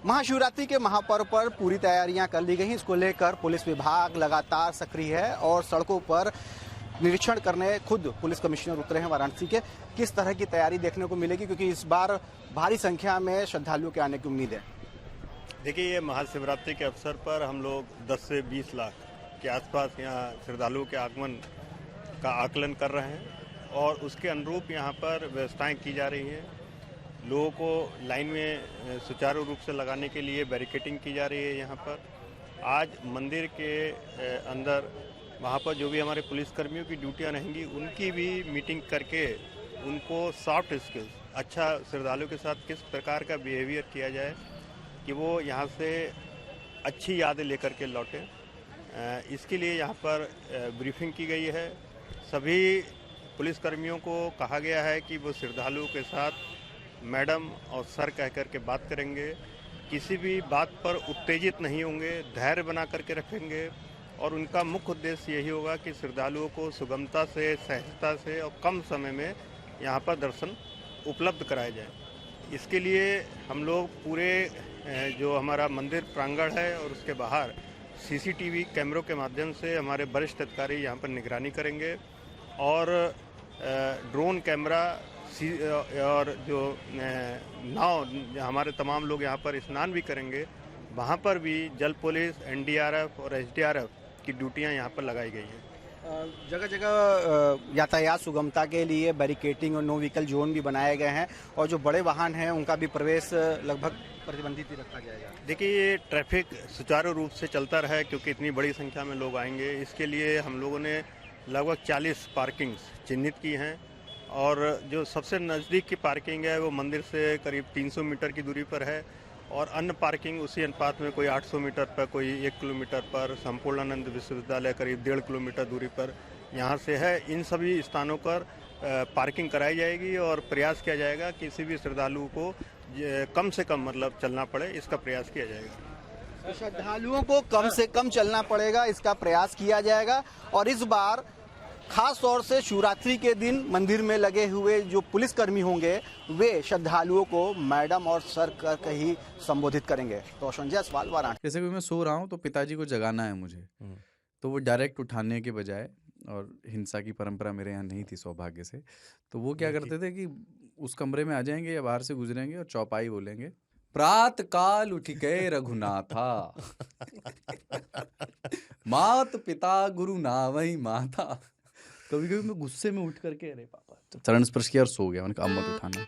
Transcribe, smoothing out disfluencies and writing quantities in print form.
महाशिवरात्रि के महापर्व पर पूरी तैयारियां कर ली गई। इसको लेकर पुलिस विभाग लगातार सक्रिय है और सड़कों पर निरीक्षण करने खुद पुलिस कमिश्नर उतरे हैं वाराणसी के। किस तरह की तैयारी देखने को मिलेगी, क्योंकि इस बार भारी संख्या में श्रद्धालुओं के आने की उम्मीद है। देखिए, ये महाशिवरात्रि के अवसर पर हम लोग 10 से 20 लाख के आसपास यहाँ श्रद्धालुओं के आगमन का आकलन कर रहे हैं और उसके अनुरूप यहाँ पर व्यवस्थाएं की जा रही हैं। लोगों को लाइन में सुचारू रूप से लगाने के लिए बैरिकेडिंग की जा रही है। यहाँ पर आज मंदिर के अंदर वहाँ पर जो भी हमारे पुलिसकर्मियों की ड्यूटियाँ रहेंगी, उनकी भी मीटिंग करके उनको सॉफ्ट स्किल्स, अच्छा श्रद्धालुओं के साथ किस प्रकार का बिहेवियर किया जाए कि वो यहाँ से अच्छी यादें लेकर के लौटें, इसके लिए यहाँ पर ब्रीफिंग की गई है। सभी पुलिसकर्मियों को कहा गया है कि वो श्रद्धालुओं के साथ मैडम और सर कह कर के बात करेंगे, किसी भी बात पर उत्तेजित नहीं होंगे, धैर्य बना करके रखेंगे और उनका मुख्य उद्देश्य यही होगा कि श्रद्धालुओं को सुगमता से, सहजता से और कम समय में यहाँ पर दर्शन उपलब्ध कराया जाए। इसके लिए हम लोग पूरे जो हमारा मंदिर प्रांगण है और उसके बाहर सीसीटीवी कैमरों के माध्यम से हमारे वरिष्ठ अधिकारी यहाँ पर निगरानी करेंगे और ड्रोन कैमरा और जो नाव हमारे तमाम लोग यहाँ पर स्नान भी करेंगे, वहाँ पर भी जल पुलिस, एनडीआरएफ और एसडीआरएफ की ड्यूटियाँ यहाँ पर लगाई गई हैं। जगह जगह यातायात सुगमता के लिए बैरिकेडिंग और नो व्हीकल जोन भी बनाए गए हैं और जो बड़े वाहन हैं उनका भी प्रवेश लगभग प्रतिबंधित ही रखा जाएगा। देखिए, ये ट्रैफिक सुचारू रूप से चलता रहे क्योंकि इतनी बड़ी संख्या में लोग आएंगे। इसके लिए हम लोगों ने लगभग 40 पार्किंग्स चिन्हित की हैं और जो सबसे नज़दीक की पार्किंग है वो मंदिर से करीब 300 मीटर की दूरी पर है और अन्य पार्किंग उसी अनुपात में कोई 800 मीटर पर, कोई 1 किलोमीटर पर, संपूर्णानंद विश्वविद्यालय करीब 1.5 किलोमीटर दूरी पर यहाँ से है। इन सभी स्थानों पर पार्किंग कराई जाएगी और प्रयास किया जाएगा किसी भी श्रद्धालु को कम से कम मतलब चलना पड़े, इसका प्रयास किया जाएगा। श्रद्धालुओं को कम से कम चलना पड़ेगा, इसका प्रयास किया जाएगा। और इस बार खास तौर से शिवरात्रि के दिन मंदिर में लगे हुए जो पुलिसकर्मी होंगे वे श्रद्धालुओं को मैडम और सर कर ही संबोधित करेंगे। तो संजय सवाल वाराणसी। जैसे कि मैं सो रहा हूँ तो पिताजी को जगाना है मुझे, तो वो डायरेक्ट उठाने के बजाय, और हिंसा की परंपरा मेरे यहाँ नहीं थी सौभाग्य से, तो वो क्या करते थे कि उस कमरे में आ जाएंगे या बाहर से गुजरेंगे और चौपाई बोलेंगे, प्रात काल उठ के रघुनाथा मात पिता गुरु नावई माता। कभी कभी मैं गुस्से में उठ करके अरे पापा चरण स्पर्श किया और सो गया। मैंने कहा अब मत उठाना।